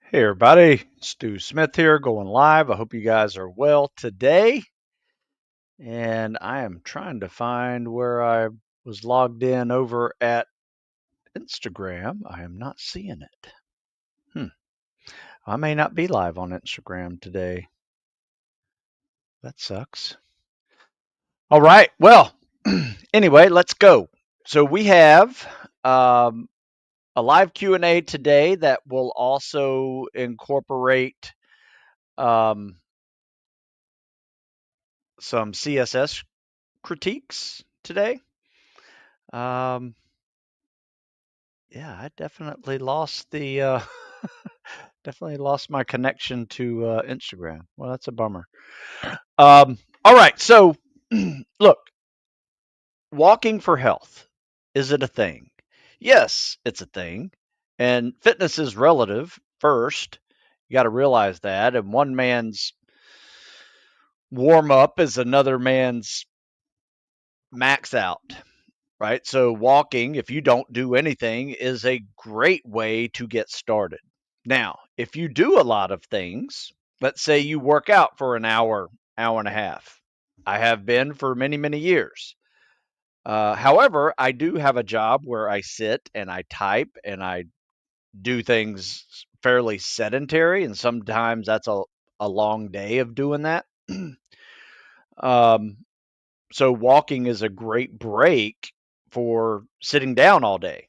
Hey everybody, Stu Smith here going live. I hope you guys are well today. And I am trying to find where I was logged in over at Instagram. I am not seeing it. I may not be live on Instagram today. That sucks. All right. Well, anyway, let's go. So we have a live Q&A today that will also incorporate some CSS critiques today. Um, yeah, I definitely lost the definitely lost my connection to Instagram. Well, that's a bummer. All right, so look, walking for health, is it a thing? Yes, it's a thing, and fitness is relative. First, you got to realize that, and one man's warm up is another man's max out. Right? So, walking, if you don't do anything, is a great way to get started. Now, if you do a lot of things, let's say you work out for an hour, hour and a half. I have been for many, many years. However, I do have a job where I sit and I type and I do things fairly sedentary, and sometimes that's a long day of doing that. um, so, walking is a great break for sitting down all day.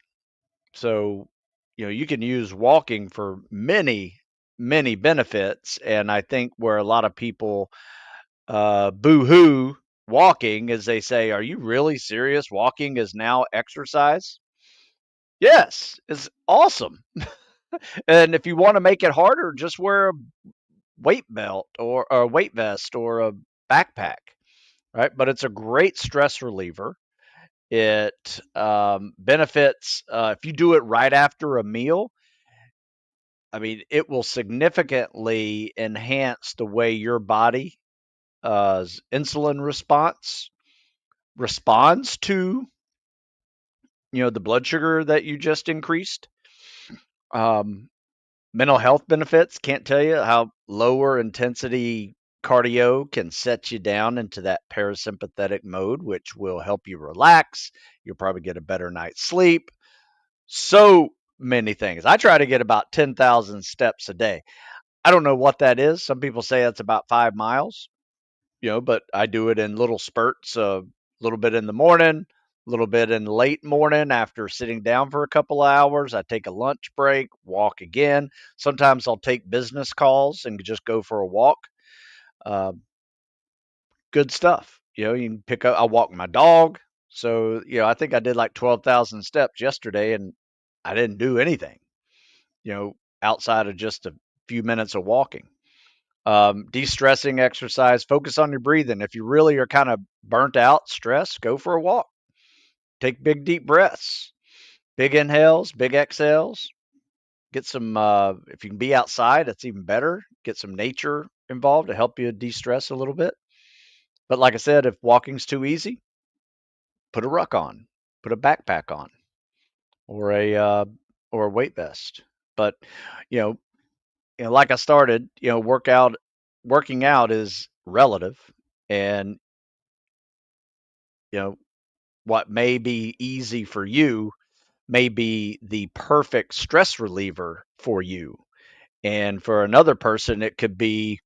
So, you can use walking for many, many benefits. And I think where a lot of people boo hoo walking is they say, "Are you really serious? Walking is now exercise?" Yes, it's awesome. And if you want to make it harder, just wear a weight belt or a weight vest or a backpack, right? But it's a great stress reliever. It benefits if you do it right after a meal. I mean, it will significantly enhance the way your body insulin response responds to the blood sugar that you just increased. Um, Mental health benefits, can't tell you how lower intensity cardio can set you down into that parasympathetic mode, which will help you relax. You'll probably get a better night's sleep. So many things. I try to get about 10,000 steps a day. I don't know what that is. Some people say that's about 5 miles, but I do it in little spurts, a little bit in the morning, a little bit in the late morning after sitting down for a couple of hours. I take a lunch break, walk again. Sometimes I'll take business calls and just go for a walk. Uh, Good stuff. You can pick up, I walk my dog. So, I think I did like 12,000 steps yesterday and I didn't do anything, outside of just a few minutes of walking. De-stressing exercise, focus on your breathing. If you really are kind of burnt out, stressed, go for a walk. Take big, deep breaths, big inhales, big exhales. Get some, if you can be outside, that's even better. Get some nature involved to help you de-stress a little bit. But like I said, if walking's too easy, put a ruck on, put a backpack on, or a weight vest. But you know, like I started, working out is relative, and you know what may be easy for you may be the perfect stress reliever for you, and for another person, it could be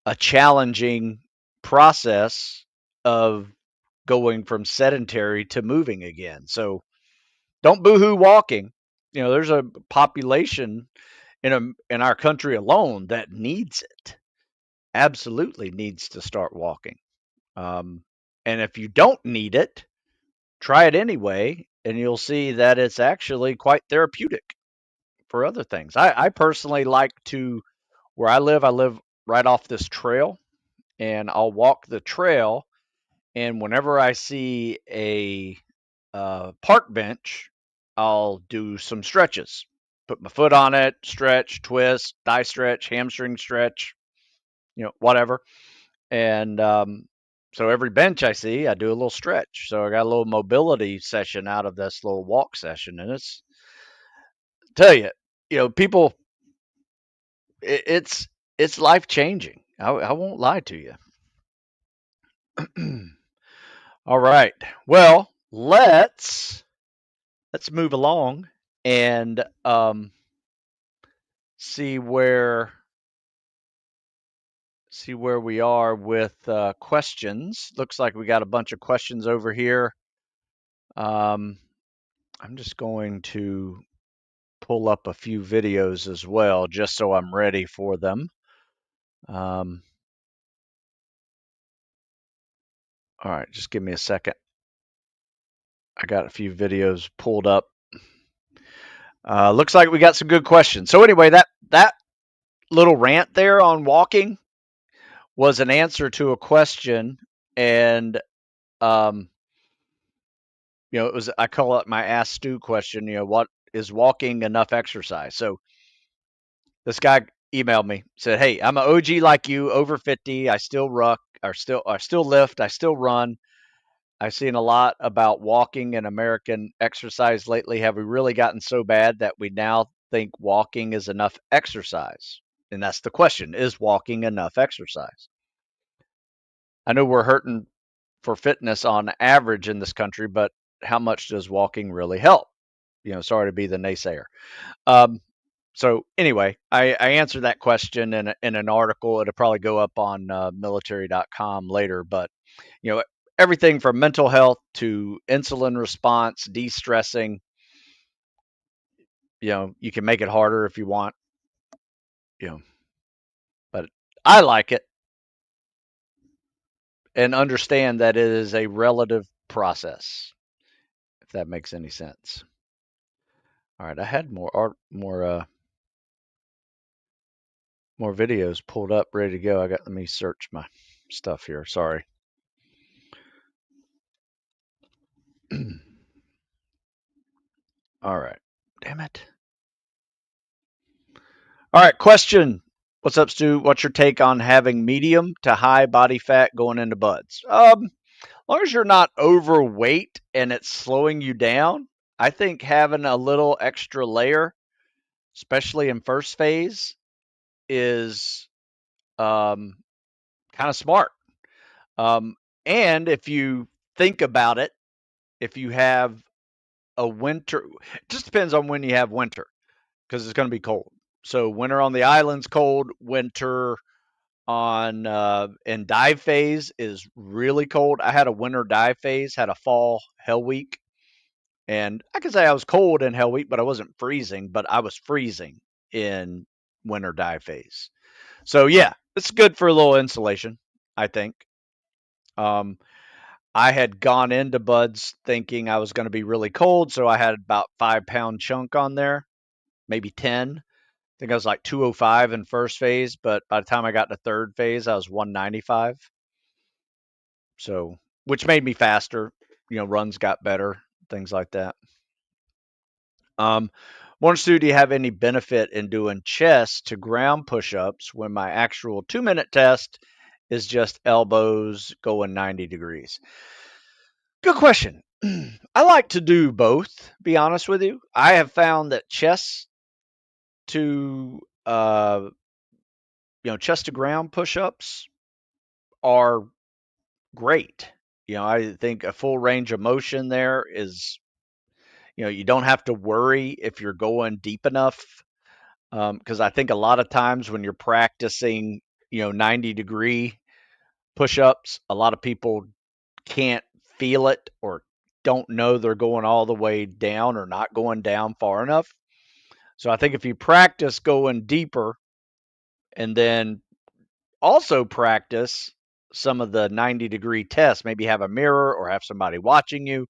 a challenging process of going from sedentary to moving again. So don't boohoo walking. There's a population in our country alone that needs it. Absolutely needs to start walking. Um, and if you don't need it, try it anyway, and you'll see that it's actually quite therapeutic for other things. I personally like to, where I live right off this trail, and I'll walk the trail. And whenever I see a park bench, I'll do some stretches. Put my foot on it, stretch, twist, thigh stretch, hamstring stretch, whatever. And so every bench I see, I do a little stretch. So I got a little mobility session out of this little walk session. And it's, tell you, people it's life changing. I won't lie to you. All right. Well, let's move along and see where we are with questions. Looks like we got a bunch of questions over here. I'm just going to pull up a few videos as well, just so I'm ready for them. All right, just give me a second. I got a few videos pulled up. Looks like we got some good questions. So anyway, that little rant there on walking was an answer to a question, and um, it was, I call it my Ask Stu question. What is walking enough exercise? So this guy emailed me, said, "Hey, I'm an OG like you, over 50. I still ruck, I still lift, I still run. I've seen a lot about walking and American exercise lately. Have we really gotten so bad that we now think walking is enough exercise?" And that's the question: is walking enough exercise? I know we're hurting for fitness on average in this country, but how much does walking really help? Sorry to be the naysayer. Um, so anyway, I answered that question in an article. It'll probably go up on military.com later, but everything from mental health to insulin response, de-stressing. You can make it harder if you want. You know, but I like it and understand that it is a relative process. If that makes any sense. All right, I had more videos pulled up, ready to go. Let me search my stuff here. Sorry. All right. Damn it. All right, question. What's up, Stu? What's your take on having medium to high body fat going into buds? As long as you're not overweight and it's slowing you down, I think having a little extra layer, especially in first phase, is kind of smart. And if you think about it, if you have a winter, it just depends on when you have winter because it's going to be cold. So winter on the island's cold. Winter on in dive phase is really cold. I had a winter dive phase, had a fall hell week, and I could say I was cold in hell week, but I wasn't freezing. But I was freezing in winter dive phase. So yeah, it's good for a little insulation, I think. Um, I had gone into buds thinking I was going to be really cold, so I had about 5 pound chunk on there, maybe 10. I think I was like 205 in first phase, but by the time I got to third phase, I was 195. So, which made me faster. Runs got better, things like that. One Stu, do you have any benefit in doing chest to ground push-ups when my actual 2-minute test is just elbows going 90 degrees? Good question. I like to do both, be honest with you. I have found that to uh, chest to ground push-ups are great. I think a full range of motion there is, you don't have to worry if you're going deep enough. Because I think a lot of times when you're practicing, 90-degree push-ups, a lot of people can't feel it or don't know they're going all the way down or not going down far enough. So I think if you practice going deeper and then also practice some of the 90-degree tests, maybe have a mirror or have somebody watching you,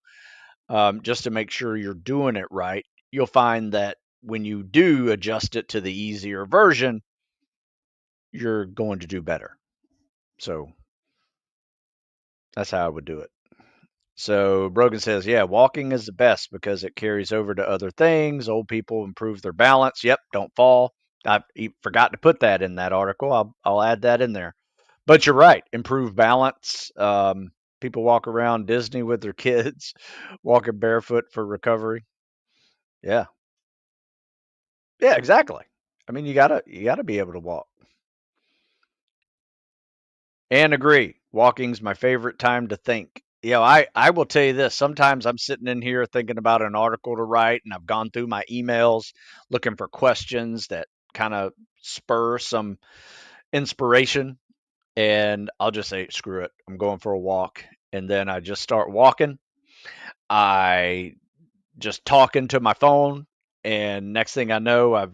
just to make sure you're doing it right, you'll find that when you do adjust it to the easier version, you're going to do better. So that's how I would do it. So Brogan says, yeah, walking is the best because it carries over to other things. Old people improve their balance. Yep, don't fall. I forgot to put that in that article. I'll add that in there. But you're right, improve balance. People walk around Disney with their kids, walking barefoot for recovery. Yeah, yeah, exactly. I mean, you gotta be able to walk. And agree. Walking's my favorite time to think. I will tell you this. Sometimes I'm sitting in here thinking about an article to write, and I've gone through my emails looking for questions that kind of spur some inspiration. And I'll just say, screw it. I'm going for a walk. And then I just start walking. I just talking to my phone. And next thing I know, I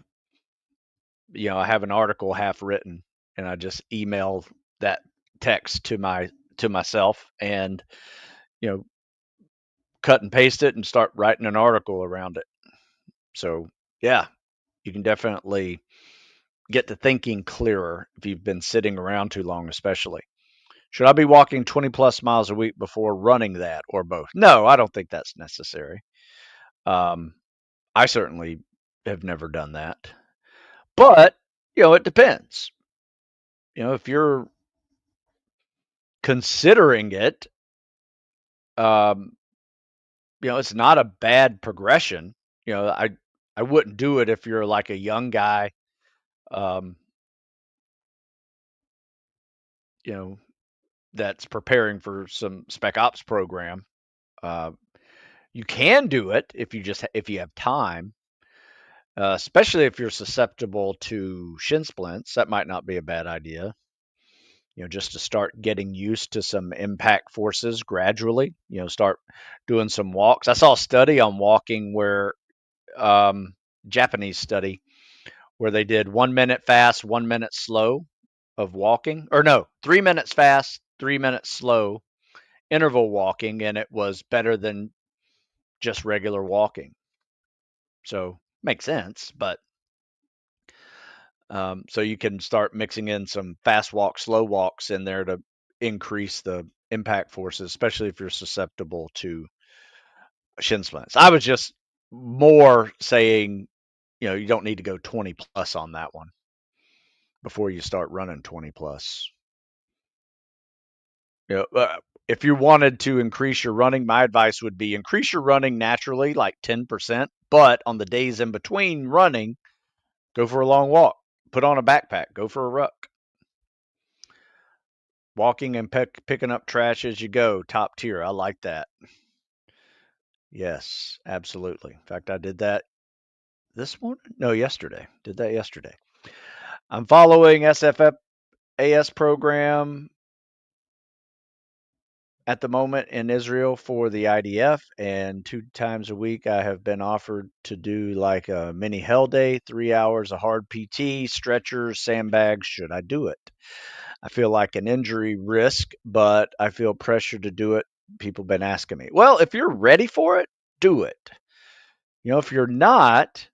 have an article half written, and I just email that text to myself, and you know cut and paste it and start writing an article around it. So yeah, you can definitely get to thinking clearer if you've been sitting around too long, especially. Should I be walking 20 plus miles a week before running that, or both? No, I don't think that's necessary. um, I certainly have never done that, but it depends. If you're considering it, um, it's not a bad progression. I wouldn't do it if you're like a young guy, um, you know, that's preparing for some spec ops program. Uh, you can do it if you have time, especially if you're susceptible to shin splints. That might not be a bad idea. Just to start getting used to some impact forces gradually. Start doing some walks. I saw a study on walking where Japanese study where they did 1 minute fast, 1 minute slow of walking, or no, 3 minutes fast, 3 minutes slow interval walking, and it was better than just regular walking. So makes sense, but so you can start mixing in some fast walks, slow walks in there to increase the impact forces, especially if you're susceptible to shin splints. I was just more saying, you don't need to go 20 plus on that one before you start running 20 plus. If you wanted to increase your running, my advice would be increase your running naturally, like 10%. But on the days in between running, go for a long walk. Put on a backpack. Go for a ruck. Walking and picking up trash as you go, top tier. I like that. Yes, absolutely. In fact, I did that this morning. No, yesterday. Did that yesterday. I'm following SFAS program at the moment in Israel for the IDF, and 2 times a week I have been offered to do like a mini hell day, 3 hours of hard PT, stretchers, sandbags. Should I do it? I feel like an injury risk, but I feel pressure to do it. People have been asking me. Well, if you're ready for it, do it. If you're not,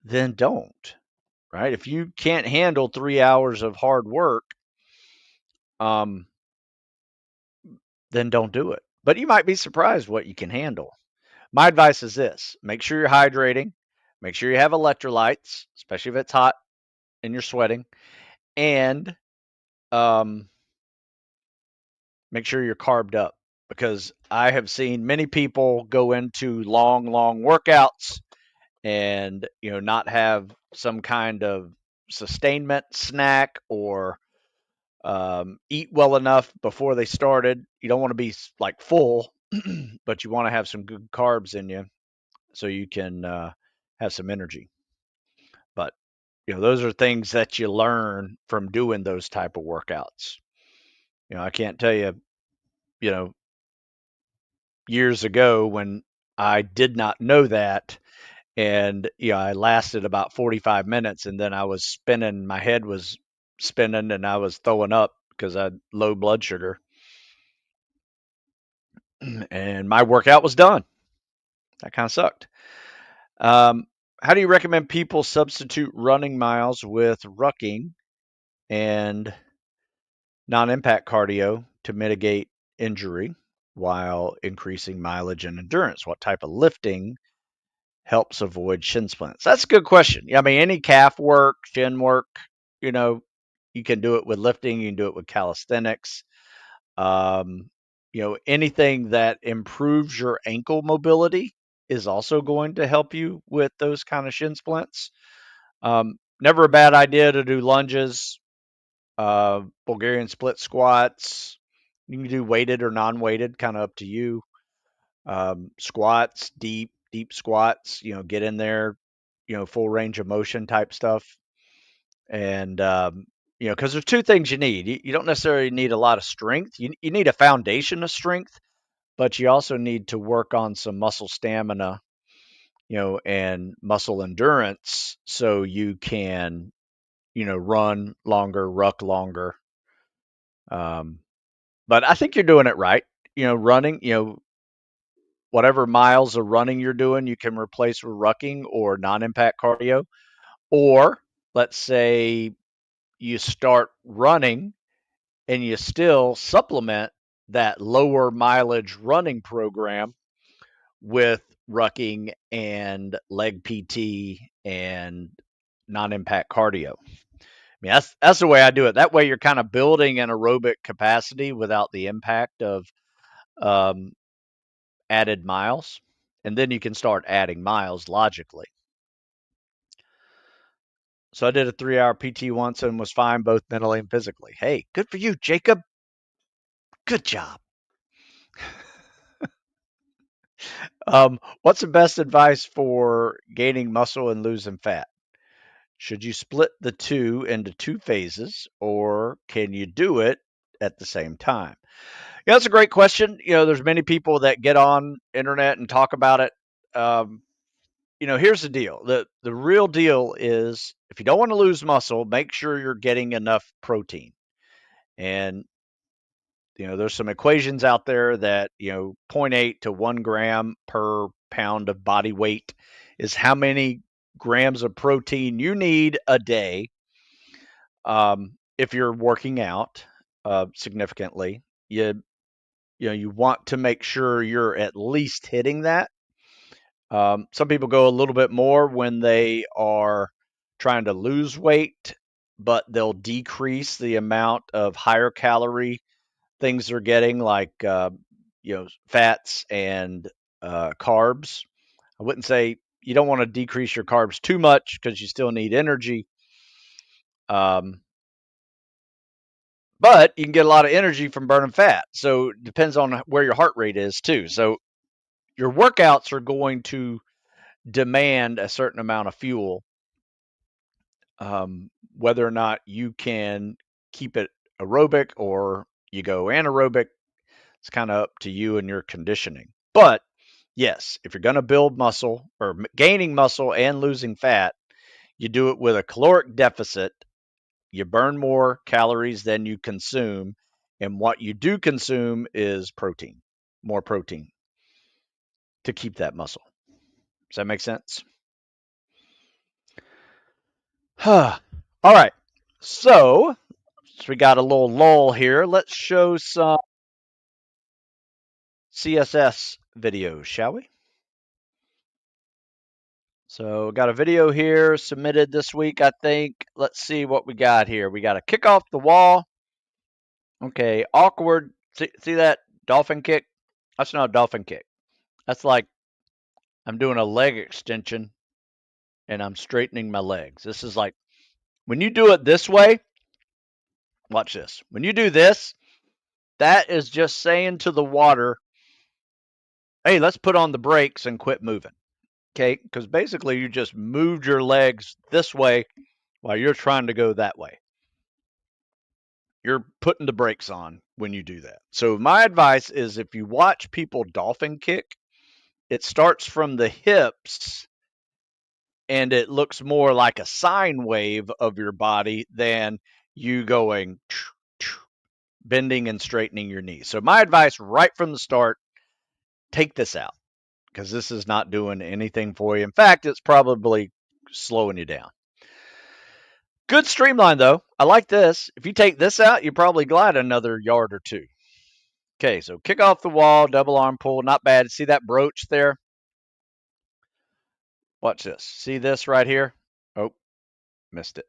then don't. Right? If you can't handle 3 hours of hard work, um, then don't do it. But you might be surprised what you can handle. My advice is this: make sure you're hydrating, make sure you have electrolytes, especially if it's hot and you're sweating, and um, make sure you're carved up, because I have seen many people go into long, long workouts and not have some kind of sustainment snack or eat well enough before they started. You don't want to be like full, but you want to have some good carbs in you so you can have some energy. But those are things that you learn from doing those type of workouts. I can't tell you, you know, years ago when I did not know that, and I lasted about 45 minutes, and then I was spinning. My head was spinning, and I was throwing up because I had low blood sugar, and my workout was done. That kind of sucked. Um, how do you recommend people substitute running miles with rucking and non-impact cardio to mitigate injury while increasing mileage and endurance? What type of lifting helps avoid shin splints? That's a good question. I mean, any calf work, shin work, you know, you can do it with lifting, you can do it with calisthenics. Um, anything that improves your ankle mobility is also going to help you with those kind of shin splints. Never a bad idea to do lunges, Bulgarian split squats. You can do weighted or non-weighted, kind of up to you. Squats, deep squats. Get in there. Full range of motion type stuff. And because there's two things you need. You don't necessarily need a lot of strength. You need a foundation of strength, but you also need to work on some muscle stamina, and muscle endurance, so you can, run longer, ruck longer. But I think you're doing it right. Running, whatever miles of running you're doing, you can replace with rucking or non-impact cardio. Or let's say you start running and you still supplement that lower mileage running program with rucking and leg PT and non-impact cardio. I mean, that's the way I do it. That way, you're kind of building an aerobic capacity without the impact of um, added miles, and then you can start adding miles logically. So I did a 3-hour PT once and was fine both mentally and physically. Hey, good for you, Jacob. Good job. What's the best advice for gaining muscle and losing fat? Should you split the two into two phases, or can you do it at the same time? Yeah, that's a great question. There's many people that get on internet and talk about it. Here's the deal. The real deal is, if you don't want to lose muscle, make sure you're getting enough protein. And there's some equations out there that, 0.8 to 1 gram per pound of body weight is how many grams of protein you need a day. If you're working out significantly, you want to make sure you're at least hitting that. Some people go a little bit more when they are trying to lose weight, but they'll decrease the amount of higher calorie things they're getting, like fats and carbs. I wouldn't say you don't want to decrease your carbs too much because you still need energy. But you can get a lot of energy from burning fat. So it depends on where your heart rate is too. So your workouts are going to demand a certain amount of fuel. Whether or not you can keep it aerobic or you go anaerobic, it's kind of up to you and your conditioning. But yes, if you're going to build muscle or gaining muscle and losing fat, you do it with a caloric deficit. You burn more calories than you consume. And what you do consume is protein, more protein to keep that muscle. Does that make sense? All right. So we got a little lull here. Let's show some CSS videos, shall we? So got a video here submitted this week, I think. Let's see what we got here. We got a kick off the wall. Okay, awkward. See that dolphin kick? That's not a dolphin kick. That's like I'm doing a leg extension and I'm straightening my legs. This is like when you do it this way, watch this. When you do this, that is just saying to the water, hey, let's put on the brakes and quit moving. Okay, because basically you just moved your legs this way while you're trying to go that way. You're putting the brakes on when you do that. So my advice is, if you watch people dolphin kick, it starts from the hips and it looks more like a sine wave of your body than you going bending and straightening your knees. So my advice right from the start, take this out, because this is not doing anything for you. In fact, it's probably slowing you down. Good streamline, though. I like this. If you take this out, you probably glide another yard or two. Okay, so kick off the wall, double arm pull, not bad. See that broach there? Watch this. See this right here? Oh, missed it.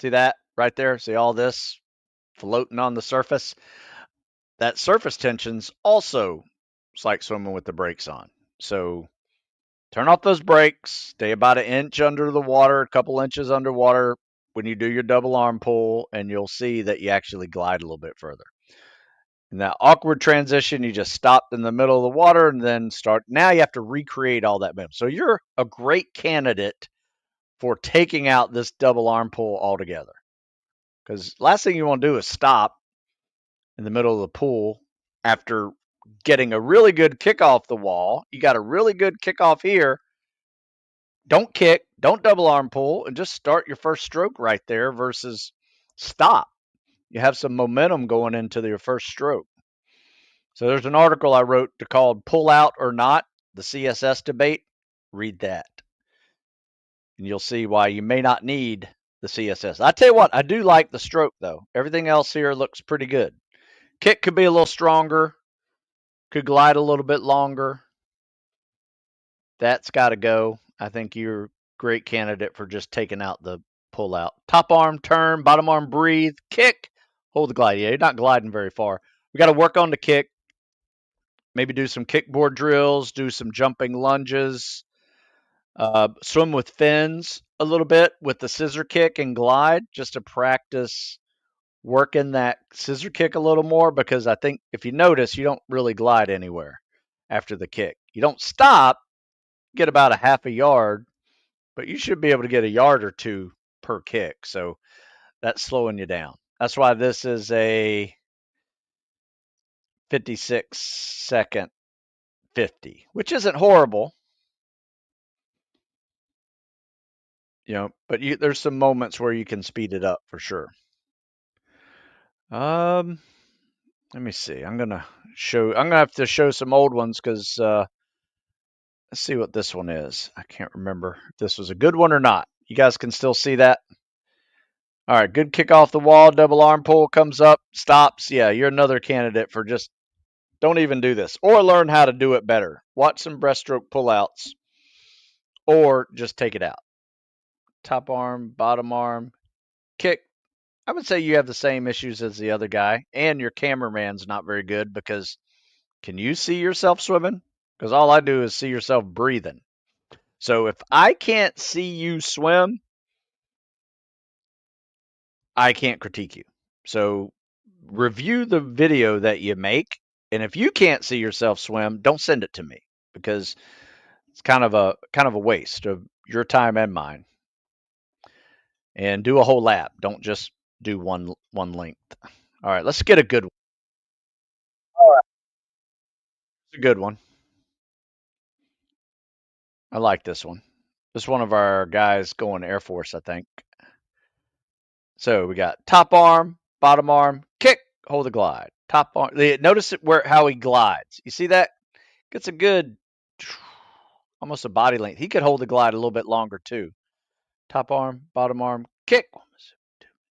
See that right there? See all this floating on the surface? That surface tension's also, it's like swimming with the brakes on. So Turn off those brakes. Stay about an inch under the water, a couple inches underwater when you do your double arm pull, and you'll see that you actually glide a little bit further. In that awkward transition, you just stopped in the middle of the water and then start. Now you have to recreate all that movement. So you're a great candidate for taking out this double arm pull altogether. Because last thing you want to do is stop in the middle of the pool after getting a really good kick off the wall. You got a really good kickoff here. Don't kick, don't double arm pull, and just start your first stroke right there versus stop. You have some momentum going into your first stroke. So there's an article I wrote called Pull Out or Not, the CSS debate. Read that. And you'll see why you may not need the CSS. I tell you what, I do like the stroke, though. Everything else here looks pretty good. Kick could be a little stronger, could glide a little bit longer. That's got to go. I think you're a great candidate for just taking out the pull out. Top arm, turn, bottom arm, breathe, kick, hold the glide. Yeah, you're not gliding very far. We got to work on the kick. Maybe do some kickboard drills, do some jumping lunges, swim with fins a little bit with the scissor kick and glide just to practice working that scissor kick a little more, because I think if you notice, you don't really glide anywhere after the kick. You don't stop, get about a half a yard, but you should be able to get a yard or two per kick. So that's slowing you down. That's why this is a 56-second 50, which isn't horrible, but there's some moments where you can speed it up for sure. Let me see. I'm gonna have to show some old ones because let's see what this one is. I can't remember if this was a good one or not. You guys can still see that? All right, good kick off the wall, double arm pull comes up, stops. Yeah, you're another candidate for just don't even do this, or learn how to do it better. Watch some breaststroke pullouts, or just take it out. Top arm, bottom arm, kick. I would say you have the same issues as the other guy, and your cameraman's not very good because can you see yourself swimming? Because all I do is see yourself breathing. So if I can't see you swim, I can't critique you. So review the video that you make, and if you can't see yourself swim, don't send it to me because it's kind of a waste of your time and mine. And do a whole lap. Don't just do one length. All right, let's get a good one. All right, it's a good one. I like this one. This is one of our guys going to Air Force, I think. So we got top arm, bottom arm, kick, hold the glide. Top arm. Notice how he glides. You see that? Gets a good, almost a body length. He could hold the glide a little bit longer too. Top arm, bottom arm, kick.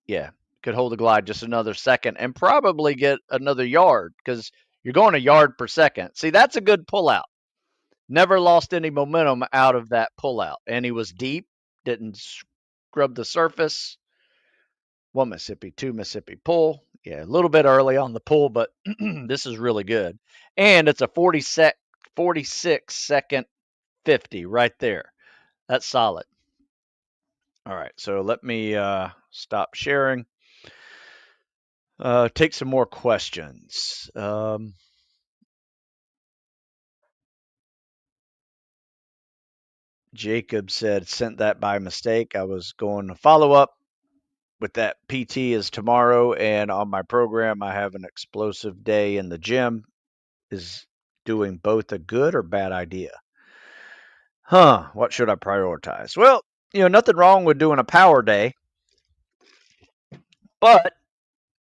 Yeah, could hold the glide just another second and probably get another yard because you're going a yard per second. See, that's a good pullout. Never lost any momentum out of that pullout. And he was deep, didn't scrub the surface. 1 Mississippi, 2 Mississippi pull. Yeah, a little bit early on the pull, but this is really good. And it's a 46 second 50 right there. That's solid. All right, so let me stop sharing. Take some more questions. Jacob said, sent that by mistake. I was going to follow up with that. PT is tomorrow, and on my program, I have an explosive day in the gym. Is doing both a good or bad idea? What should I prioritize? Well, nothing wrong with doing a power day, but,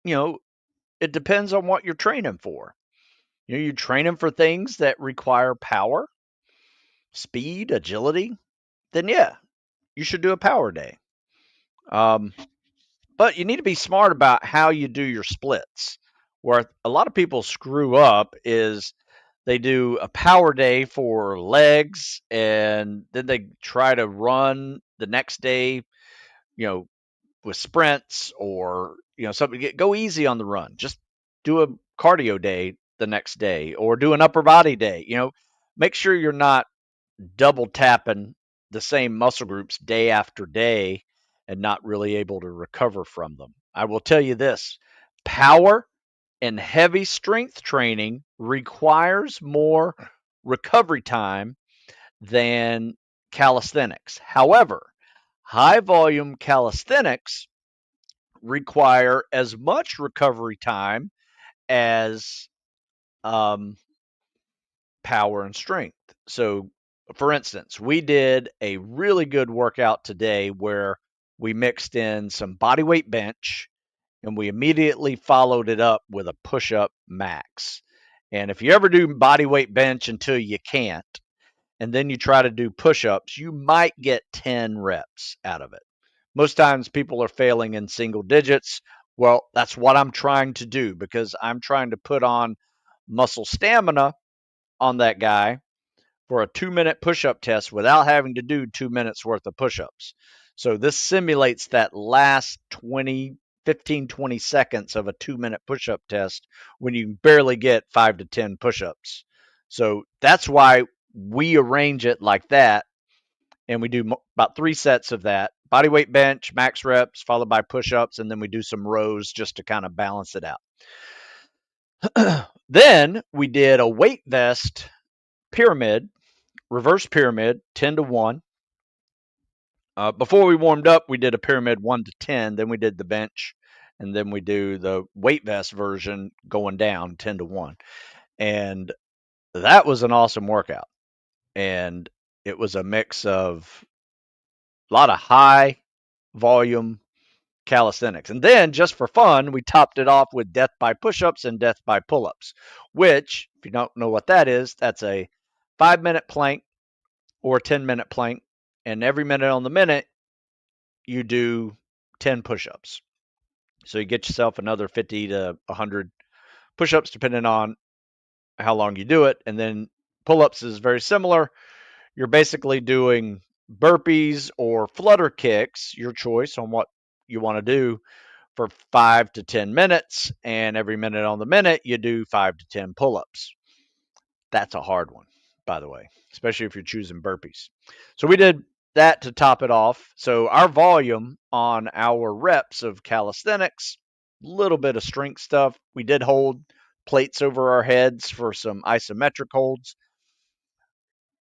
it depends on what you're training for. You're training for things that require power, speed, agility, then yeah, you should do a power day. But you need to be smart about how you do your splits. Where a lot of people screw up is they do a power day for legs and then they try to run the next day, with sprints or, something. Go easy on the run. Just do a cardio day the next day or do an upper body day. Make sure you're not double tapping the same muscle groups day after day and not really able to recover from them. I will tell you this: power and heavy strength training requires more recovery time than calisthenics. However, high volume calisthenics require as much recovery time as um, power and strength. So, for instance, we did a really good workout today where we mixed in some body weight bench and we immediately followed it up with a push up max. And if you ever do body weight bench until you can't, and then you try to do push ups, you might get 10 reps out of it. Most times people are failing in single digits. Well, that's what I'm trying to do because I'm trying to put on muscle stamina on that guy for a 2-minute push up test without having to do 2 minutes worth of push ups. So this simulates that last 20 seconds of a 2-minute push up test when you barely get 5 to 10 push ups. So that's why we arrange it like that. And we do about 3 sets of that body weight bench, max reps, followed by push ups. And then we do some rows just to kind of balance it out. Then we did a weight vest pyramid, reverse pyramid, 10 to 1. Before we warmed up, we did a pyramid 1 to 10. Then we did the bench. And then we do the weight vest version going down 10 to 1. And that was an awesome workout. And it was a mix of a lot of high volume calisthenics. And then just for fun, we topped it off with death by push-ups and death by pull-ups, which, if you don't know what that is, that's a 5-minute plank or a 10-minute plank. And every minute on the minute, you do 10 push-ups. So you get yourself another 50 to 100 push-ups, depending on how long you do it. And then pull-ups is very similar. You're basically doing burpees or flutter kicks, your choice on what you want to do, for 5 to 10 minutes. And every minute on the minute, you do 5 to 10 pull ups. That's a hard one, by the way, especially if you're choosing burpees. So we did that to top it off. So our volume on our reps of calisthenics, a little bit of strength stuff. We did hold plates over our heads for some isometric holds.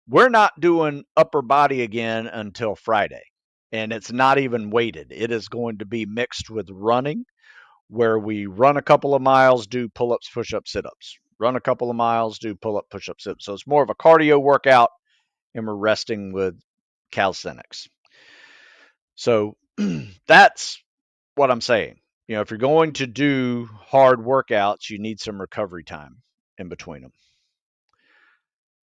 We're not doing upper body again until Friday. And it's not even weighted. It is going to be mixed with running, where we run a couple of miles, do pull ups, push ups, sit ups. Run a couple of miles, do pull up, push up, sit ups. So it's more of a cardio workout, and we're resting with calisthenics. So that's what I'm saying. You know, if you're going to do hard workouts, you need some recovery time in between them.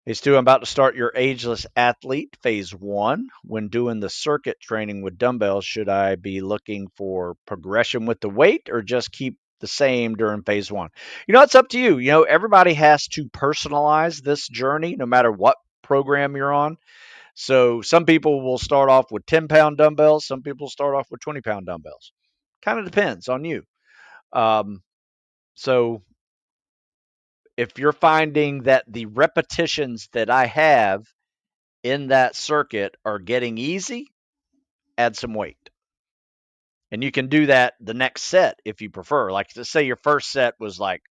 Hey, Stu, I'm about to start your Ageless Athlete Phase 1. When doing the circuit training with dumbbells, should I be looking for progression with the weight or just keep the same during Phase 1? You know, it's up to you. You know, everybody has to personalize this journey no matter what program you're on. So some people will start off with 10-pound dumbbells. Some people start off with 20-pound dumbbells. Kind of depends on you. So if you're finding that the repetitions that I have in that circuit are getting easy, add some weight. And you can do that the next set if you prefer. Like, let's say your first set was like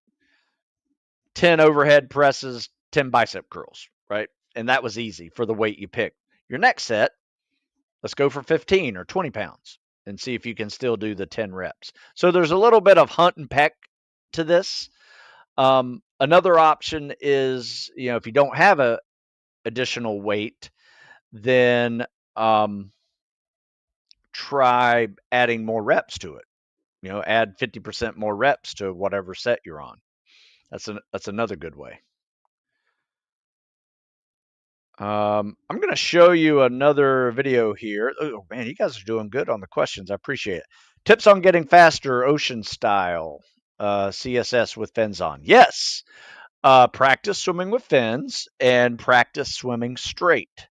10 overhead presses, 10 bicep curls, right? And that was easy for the weight you picked. Your next set, let's go for 15 or 20 pounds and see if you can still do the 10 reps. So there's a little bit of hunt and peck to this. Another option is, you know, if you don't have a additional weight, then try adding more reps to it. You know, add 50% more reps to whatever set you're on. That's another good way. I'm going to show you another video here. Oh man, you guys are doing good on the questions. I appreciate it. Tips on getting faster, ocean style, CSS with fins on. Yes. Practice swimming with fins and practice swimming straight.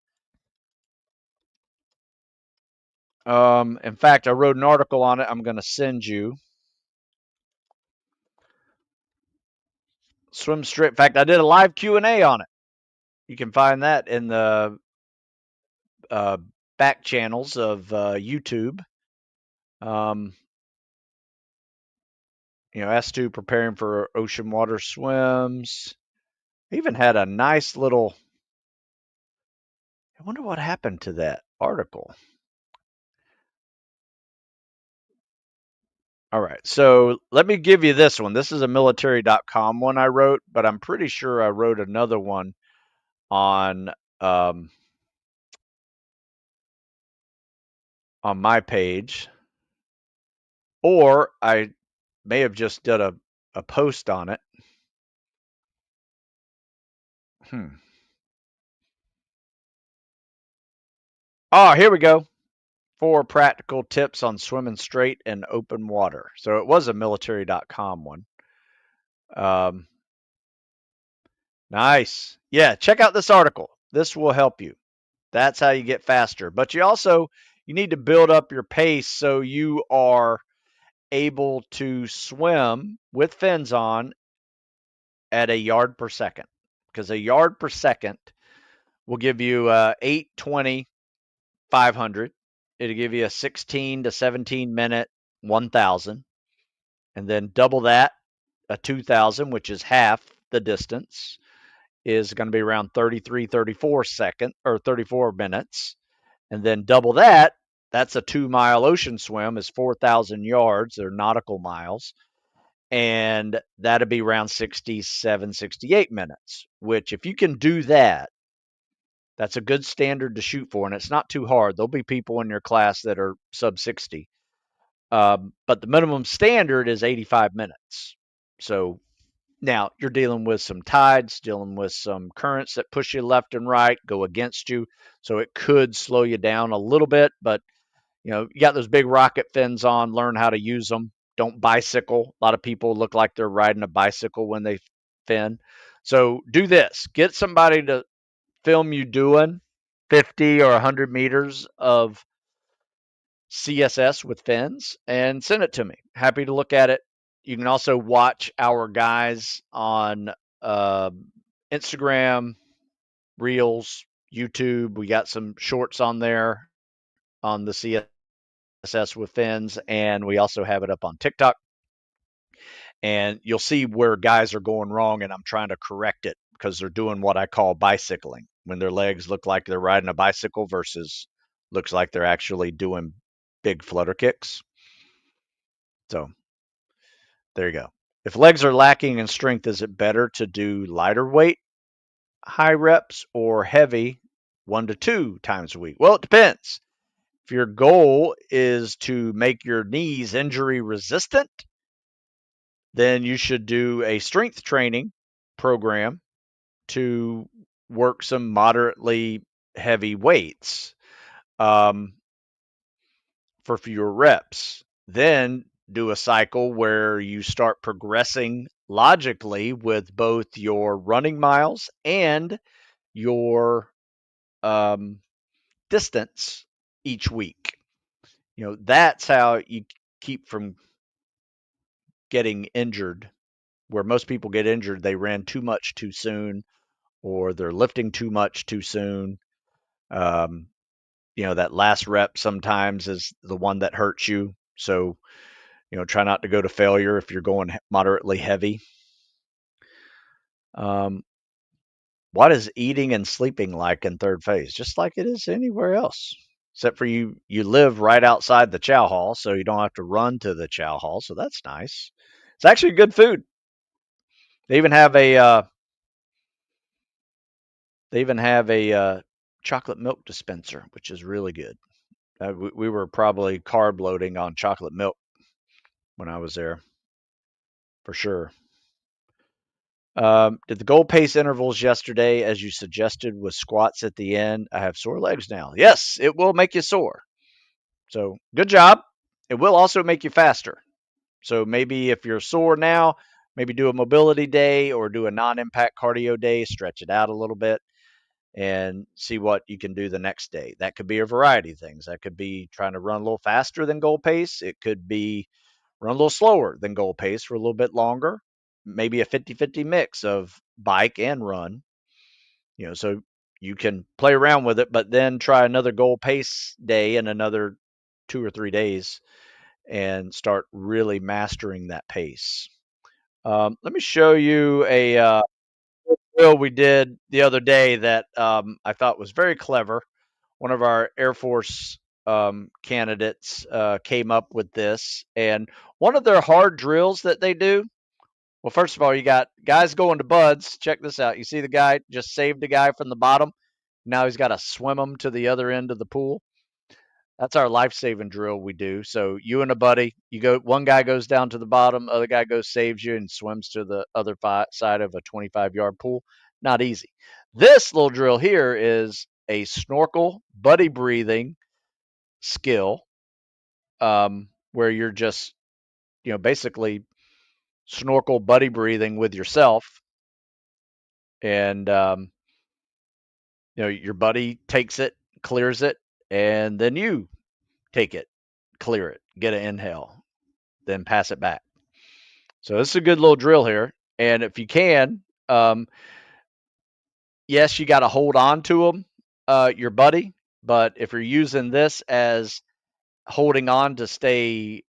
In fact, I wrote an article on it. I'm going to send you. Swim straight. In fact, I did a live Q&A on it. You can find that in the back channels of YouTube. As to preparing for ocean water swims. I even had a nice little. I wonder what happened to that article. All right, so let me give you this one. This is a military.com one I wrote, but I'm pretty sure I wrote another one on my page, or I may have just did a post on it. Oh, here we go. 4 practical tips on swimming straight in open water. So it was a military.com one. Nice. Yeah, check out this article. This will help you. That's how you get faster. But you need to build up your pace so you are able to swim with fins on at a yard per second. Because a yard per second will give you 8, 20, 500. It'll give you a 16 to 17 minute 1,000. And then double that, a 2,000, which is half the distance, is going to be around 33, 34 minutes. And then double that, that's a 2-mile ocean swim, is 4,000 yards or nautical miles. And that'd be around 67, 68 minutes, which if you can do that, that's a good standard to shoot for. And it's not too hard. There'll be people in your class that are sub 60. But the minimum standard is 85 minutes. So now you're dealing with some tides, dealing with some currents that push you left and right, go against you. So it could slow you down a little bit, but you got those big rocket fins on, learn how to use them. Don't bicycle. A lot of people look like they're riding a bicycle when they fin. So do this. Get somebody to film you doing 50 or 100 meters of CSS with fins and send it to me. Happy to look at it. You can also watch our guys on Instagram, Reels, YouTube. We got some shorts on there on the CSS with fins, and we also have it up on TikTok. And you'll see where guys are going wrong, and I'm trying to correct it because they're doing what I call bicycling, when their legs look like they're riding a bicycle versus looks like they're actually doing big flutter kicks. So there you go. If legs are lacking in strength, is it better to do lighter weight, high reps, or heavy 1 to 2 times a week? Well, it depends. If your goal is to make your knees injury resistant, then you should do a strength training program to work some moderately heavy weights for fewer reps. Then do a cycle where you start progressing logically with both your running miles and your distance each week. That's how you keep from getting injured. Where most people get injured, they ran too much too soon, or they're lifting too much too soon. That last rep sometimes is the one that hurts you. So, try not to go to failure if you're going moderately heavy. What is eating and sleeping like in third phase? Just like it is anywhere else, except for you live right outside the chow hall, so you don't have to run to the chow hall. So that's nice. It's actually good food. They even have a chocolate milk dispenser, which is really good. We were probably carb loading on chocolate milk when I was there, for sure. Did the goal pace intervals yesterday, as you suggested, with squats at the end? I have sore legs now. Yes, it will make you sore. So good job. It will also make you faster. So maybe if you're sore now, maybe do a mobility day or do a non-impact cardio day, stretch it out a little bit and see what you can do the next day. That could be a variety of things. That could be trying to run a little faster than goal pace. It could be run a little slower than goal pace for a little bit longer. Maybe a 50-50 mix of bike and run. So you can play around with it, but then try another goal pace day in another 2 or 3 days and start really mastering that pace. Let me show you a drill we did the other day that I thought was very clever. One of our Air Force candidates came up with this, and one of their hard drills that they do. Well, first of all, you got guys going to buds. Check this out. You see the guy just saved a guy from the bottom. Now he's got to swim him to the other end of the pool. That's our life-saving drill we do. So you and a buddy, you go. One guy goes down to the bottom, other guy goes saves you and swims to the other side of a 25-yard pool. Not easy. This little drill here is a snorkel buddy breathing skill, where you're just basically snorkel buddy breathing with yourself, and your buddy takes it, clears it, and then you take it, clear it, get an inhale, then pass it back. So this is a good little drill here. And if you can, yes, you got to hold on to them, your buddy. But if you're using this as holding on to stay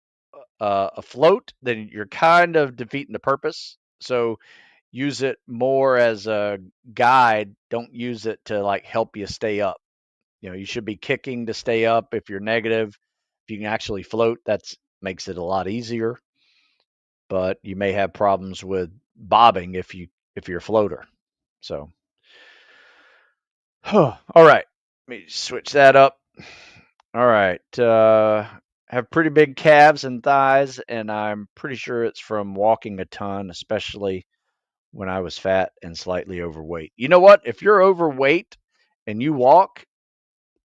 afloat, then you're kind of defeating the purpose. So use it more as a guide. Don't use it to like help you stay up. You should be kicking to stay up. If you're negative, if you can actually float, that makes it a lot easier. But you may have problems with bobbing if you're a floater. So, all right, let me switch that up. All right, have pretty big calves and thighs, and I'm pretty sure it's from walking a ton, especially when I was fat and slightly overweight. You know what? If you're overweight and you walk,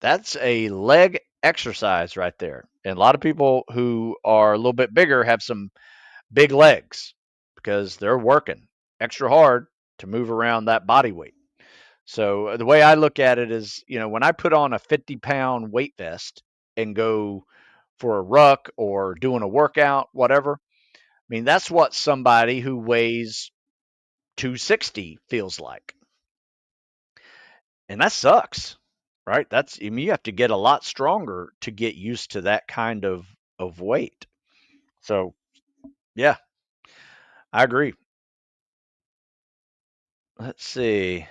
that's a leg exercise right there. And a lot of people who are a little bit bigger have some big legs because they're working extra hard to move around that body weight. So the way I look at it is, when I put on a 50-pound weight vest and go for a ruck or doing a workout, whatever, I mean, that's what somebody who weighs 260 feels like. And that sucks, right? You have to get a lot stronger to get used to that kind of weight. So, yeah, I agree. Let's see.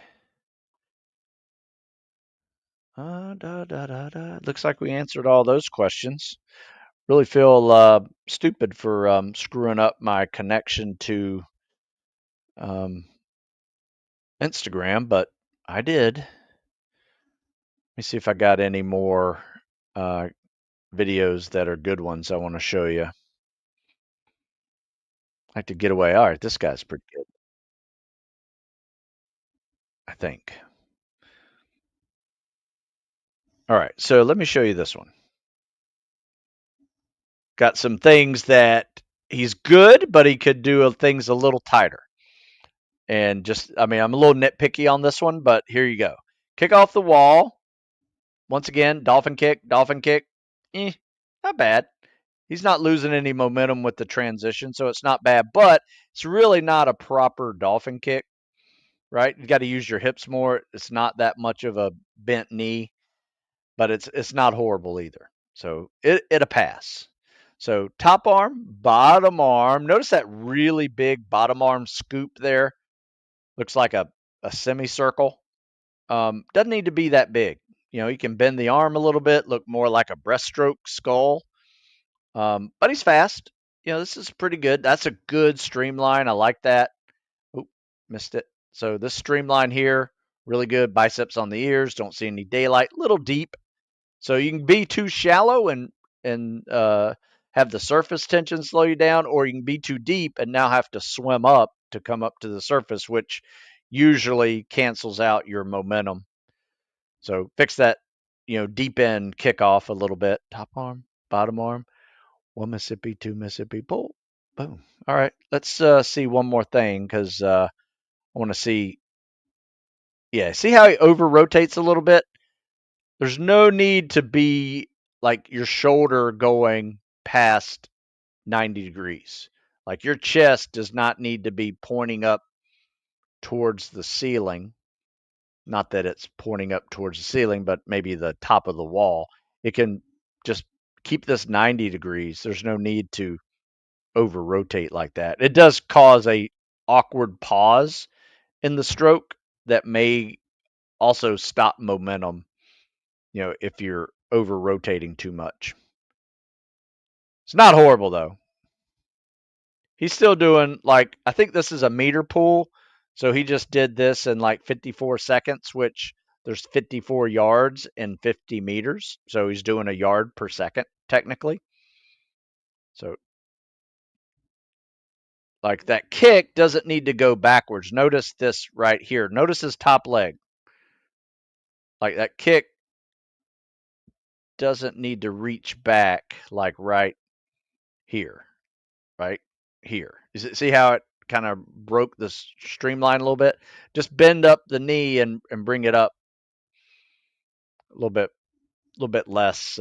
Looks like we answered all those questions. Really feel stupid for screwing up my connection to Instagram, but I did. Let me see if I got any more videos that are good ones I want to show you. Like to get away. All right, this guy's pretty good, I think. All right, so let me show you this one. Got some things that he's good, but he could do things a little tighter. And I'm a little nitpicky on this one, but here you go. Kick off the wall. Once again, dolphin kick. Not bad. He's not losing any momentum with the transition, so it's not bad, but it's really not a proper dolphin kick, right? You got to use your hips more. It's not that much of a bent knee, but it's not horrible either. So it'll pass. So top arm, bottom arm. Notice that really big bottom arm scoop there. Looks like a semicircle. Doesn't need to be that big. You can bend the arm a little bit, look more like a breaststroke skull. But he's fast. This is pretty good. That's a good streamline. I like that. Oop, missed it. So this streamline here, really good. Biceps on the ears. Don't see any daylight. Little deep. So you can be too shallow and have the surface tension slow you down, or you can be too deep and now have to swim up to come up to the surface, which usually cancels out your momentum. So fix that, deep end kickoff a little bit. Top arm, bottom arm. 1 Mississippi, 2 Mississippi, pull, boom. All right, let's see one more thing because I want to see. Yeah, see how he over rotates a little bit? There's no need to be like your shoulder going past 90 degrees. Like your chest does not need to be pointing up towards the ceiling. not that it's pointing up towards the ceiling, but maybe the top of the wall. It can just keep this 90 degrees. There's no need to over rotate like that. It does cause a awkward pause in the stroke that may also stop momentum, if you're over rotating too much. It's not horrible though. He's still doing, like, I think this is a meter pull. So he just did this in like 54 seconds, which there's 54 yards in 50 meters. So he's doing a yard per second, technically. So, like, that kick doesn't need to go backwards. Notice this right here. Notice his top leg. Like, that kick doesn't need to reach back, like right here, right here. See how it kind of broke the streamline a little bit? Just bend up the knee and bring it up a little bit less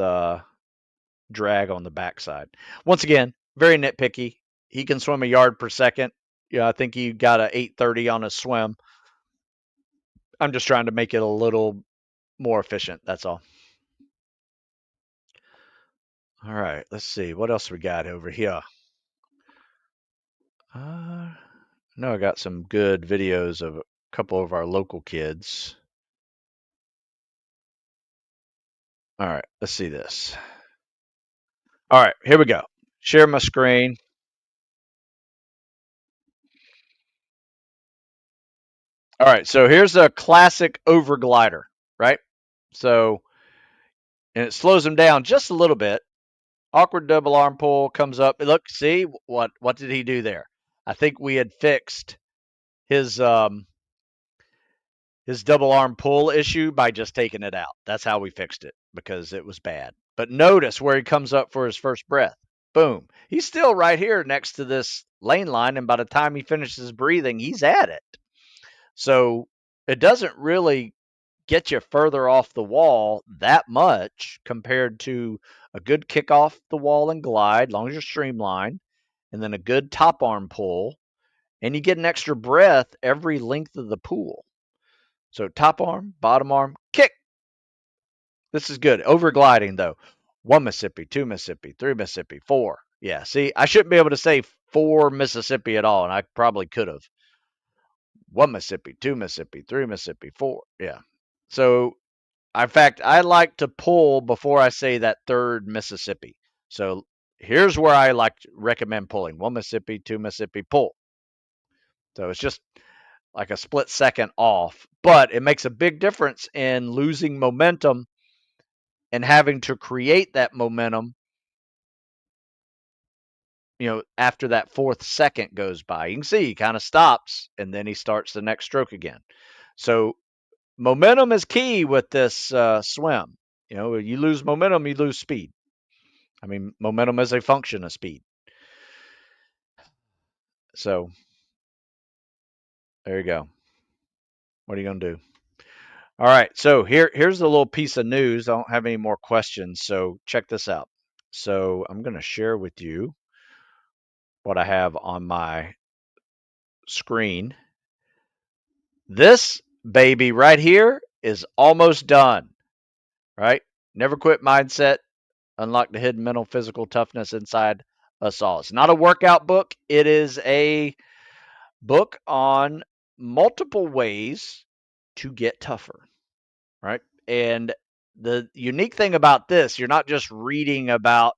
drag on the backside. Once again, very nitpicky. He can swim a yard per second. Yeah, I think he got a 8:30 on his swim. I'm just trying to make it a little more efficient. That's all. All right, let's see what else we got over here. I know I got some good videos of a couple of our local kids. All right, let's see this. All right, here we go. Share my screen. All right, so here's a classic overglider, right? So, and it slows him down just a little bit. Awkward double arm pull comes up. Look, see what did he do there? I think we had fixed his double arm pull issue by just taking it out. That's how we fixed it, because it was bad. But notice where he comes up for his first breath. Boom. He's still right here next to this lane line, and by the time he finishes breathing, he's at it. So it doesn't really get you further off the wall that much compared to a good kick off the wall and glide, as long as you're streamlined, and then a good top arm pull, and you get an extra breath every length of the pool. So top arm, bottom arm, kick. This is good. Over gliding though. 1 Mississippi, 2 Mississippi, 3 Mississippi, 4. Yeah, see, I shouldn't be able to say 4 Mississippi at all, and I probably could have. 1 Mississippi, 2 Mississippi, 3 Mississippi, 4. Yeah. So, in fact, I like to pull before I say that third Mississippi. So here's where I like to recommend pulling. 1 Mississippi, 2 Mississippi, pull. So it's just like a split second off, but it makes a big difference in losing momentum and having to create that momentum, after that 4th second goes by. You can see he kind of stops and then he starts the next stroke again. So momentum is key with this swim. You lose momentum, you lose speed. I mean, momentum is a function of speed. So there you go. What are you going to do? All right. So here's a little piece of news. I don't have any more questions. So check this out. So I'm going to share with you what I have on my screen. This baby right here is almost done, right? Never quit mindset. Unlock the hidden mental, physical toughness inside us all. It's not a workout book. It is a book on multiple ways to get tougher, right? And the unique thing about this, you're not just reading about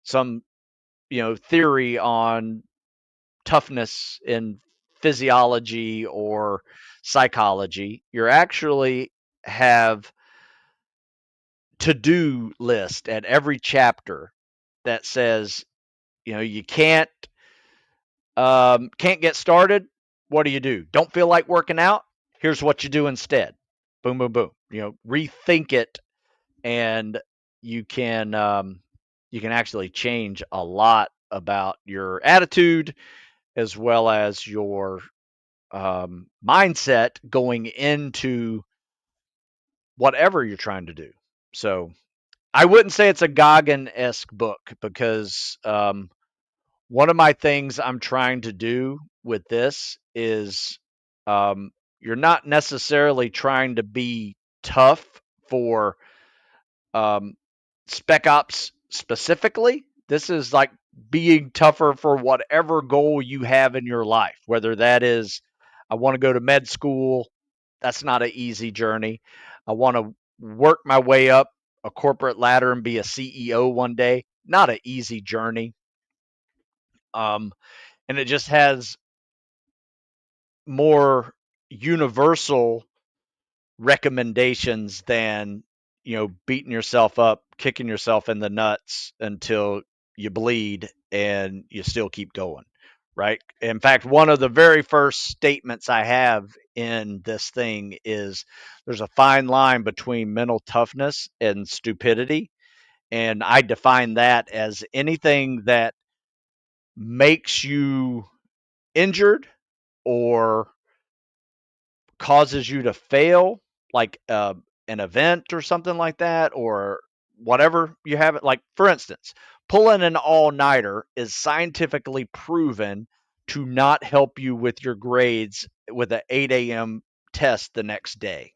some, theory on toughness in physiology or psychology. You actually have to-do list at every chapter that says, you can't get started. What do? Don't feel like working out? Here's what you do instead. Boom, boom, boom. Rethink it, and you can actually change a lot about your attitude as well as your mindset going into whatever you're trying to do. So I wouldn't say it's a Goggin-esque book, because one of my things I'm trying to do with this is you're not necessarily trying to be tough for um, spec ops specifically. This is like being tougher for whatever goal you have in your life, whether that is, I want to go to med school. That's not an easy journey. I want to work my way up a corporate ladder and be a CEO one day. Not an easy journey. And it just has more universal recommendations than beating yourself up, kicking yourself in the nuts until you bleed and you still keep going, right? In fact, one of the very first statements I have in this thing is there's a fine line between mental toughness and stupidity, and I define that as anything that makes you injured or causes you to fail, like an event or something like that, or whatever you have it. Like, for instance, pulling an all nighter is scientifically proven to not help you with your grades with an 8 a.m. test the next day,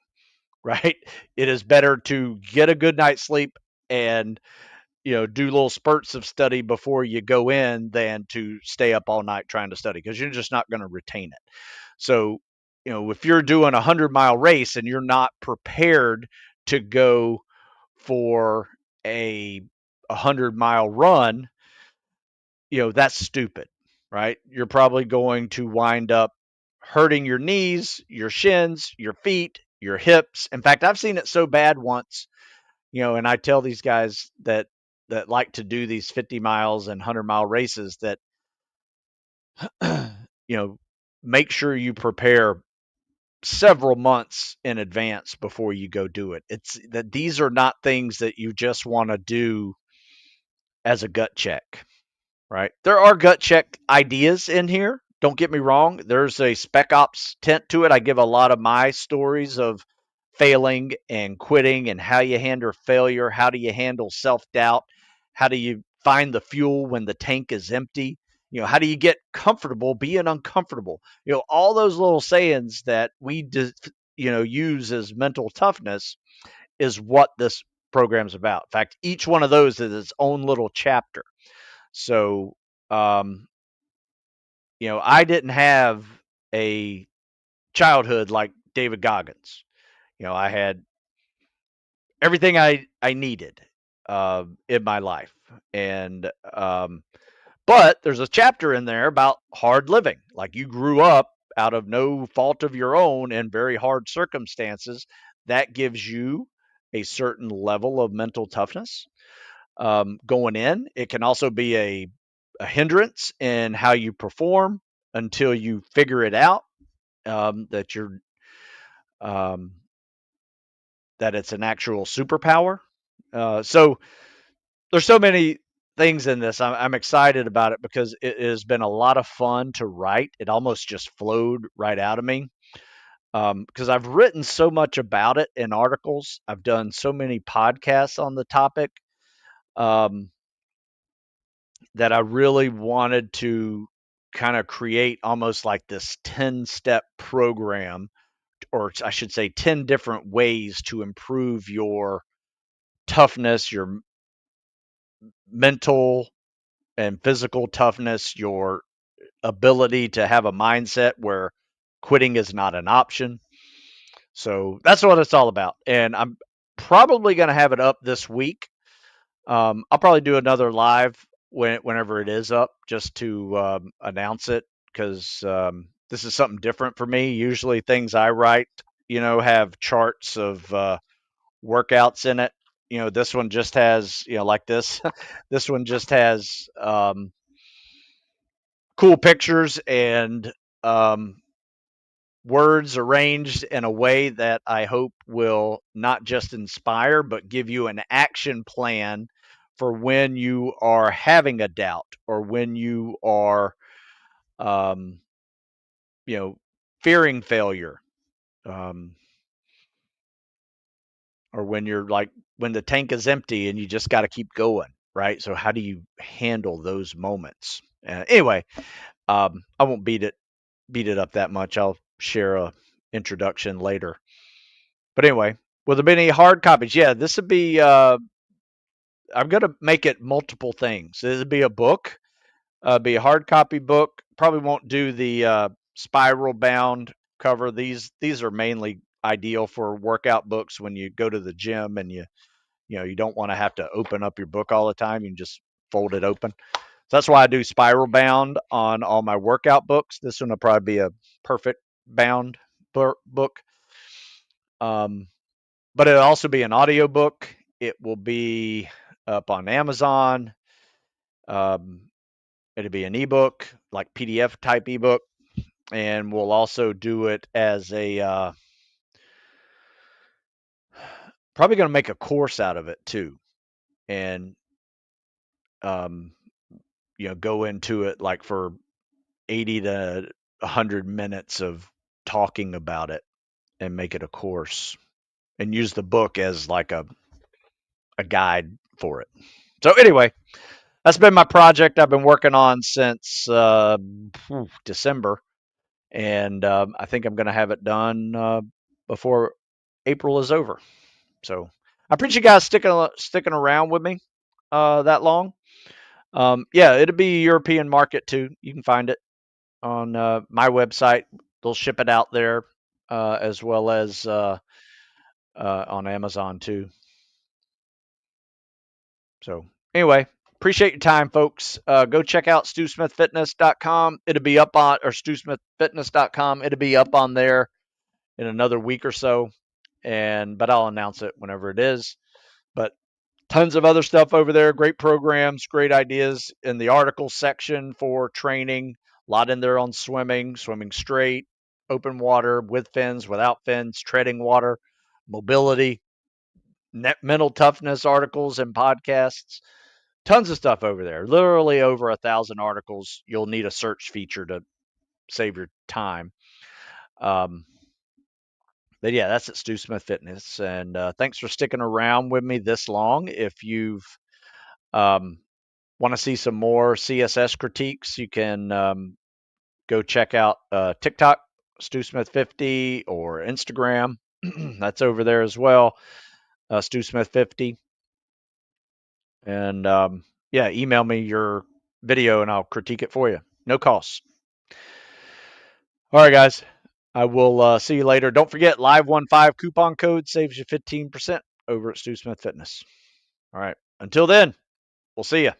right? It is better to get a good night's sleep and do little spurts of study before you go in than to stay up all night trying to study, because you're just not going to retain it. So, if you're doing a 100-mile race and you're not prepared to go for a 100-mile run, that's stupid, right? You're probably going to wind up hurting your knees, your shins, your feet, your hips. In fact, I've seen it so bad once, and I tell these guys that like to do these 50 miles and 100-mile races that, make sure you prepare several months in advance before you go do it. It's that these are not things that you just want to do as a gut check, right? There are gut check ideas in here. Don't get me wrong. There's a spec ops tint to it. I give a lot of my stories of failing and quitting and how you handle failure. How do you handle self doubt? How do you find the fuel when the tank is empty? How do you get comfortable being uncomfortable? All those little sayings that we use as mental toughness is what this program's about. In fact, each one of those is its own little chapter. So, um, I didn't have a childhood like David Goggins. I had everything I needed in my life, and but there's a chapter in there about hard living. Like, you grew up out of no fault of your own in very hard circumstances. That gives you a certain level of mental toughness going in. It can also be a hindrance in how you perform until you figure it out, that you're um, that it's an actual superpower. So there's so many things in this. I'm excited about it because it has been a lot of fun to write. It almost just flowed right out of me, because I've written so much about it in articles. I've done so many podcasts on the topic, um, that I really wanted to kind of create almost like this 10-step program, or I should say 10 different ways to improve your toughness, your mental and physical toughness, your ability to have a mindset where quitting is not an option. So that's what it's all about. And I'm probably going to have it up this week. I'll probably do another live whenever it is up, just to announce it, because this is something different for me. Usually things I write, have charts of workouts in it. This one just has, like this, this one just has cool pictures and um, words arranged in a way that I hope will not just inspire, but give you an action plan for when you are having a doubt, or when you are, um, fearing failure, um, or when you're like, when the tank is empty and you just got to keep going, right? So how do you handle those moments? Anyway, I won't beat it up that much. I'll share introduction later. But anyway, will there be any hard copies? Yeah, this would be. I'm going to make it multiple things. This would be a book, be a hard copy book. Probably won't do the spiral bound cover. These are mainly ideal for workout books when you go to the gym and you don't want to have to open up your book all the time. You can just fold it open. So that's why I do spiral bound on all my workout books. This one will probably be a perfect bound book. But it'll also be an audio book. It will be up on Amazon. It'll be an ebook, like PDF type ebook, and we'll also do it as a probably going to make a course out of it too, and um, go into it like for 80 to 100 minutes of talking about it and make it a course and use the book as like a guide for it. So anyway, that's been my project I've been working on since December, and I think I'm going to have it done before April is over. So I appreciate you guys sticking around with me that long. Yeah, it'll be a European market too. You can find it on my website. They'll ship it out there as well as on Amazon too. So anyway, appreciate your time, folks. Go check out StuSmithFitness.com. It'll be up on, or StuSmithFitness.com. It'll be up on there in another week or so. But I'll announce it whenever it is. But tons of other stuff over there. Great programs, great ideas in the article section for training. A lot in there on swimming straight, open water, with fins, without fins, treading water, mobility, mental toughness articles and podcasts. Tons of stuff over there. Literally over 1,000 articles. You'll need a search feature to save your time. But yeah, that's at Stu Smith Fitness. And thanks for sticking around with me this long. If you've want to see some more CSS critiques, you can go check out TikTok, Stu Smith 50, or Instagram. That's over there as well, Stu Smith 50. And yeah, email me your video and I'll critique it for you. No cost. All right, guys. I will see you later. Don't forget, Live15 coupon code saves you 15% over at Stu Smith Fitness. All right. Until then, we'll see you.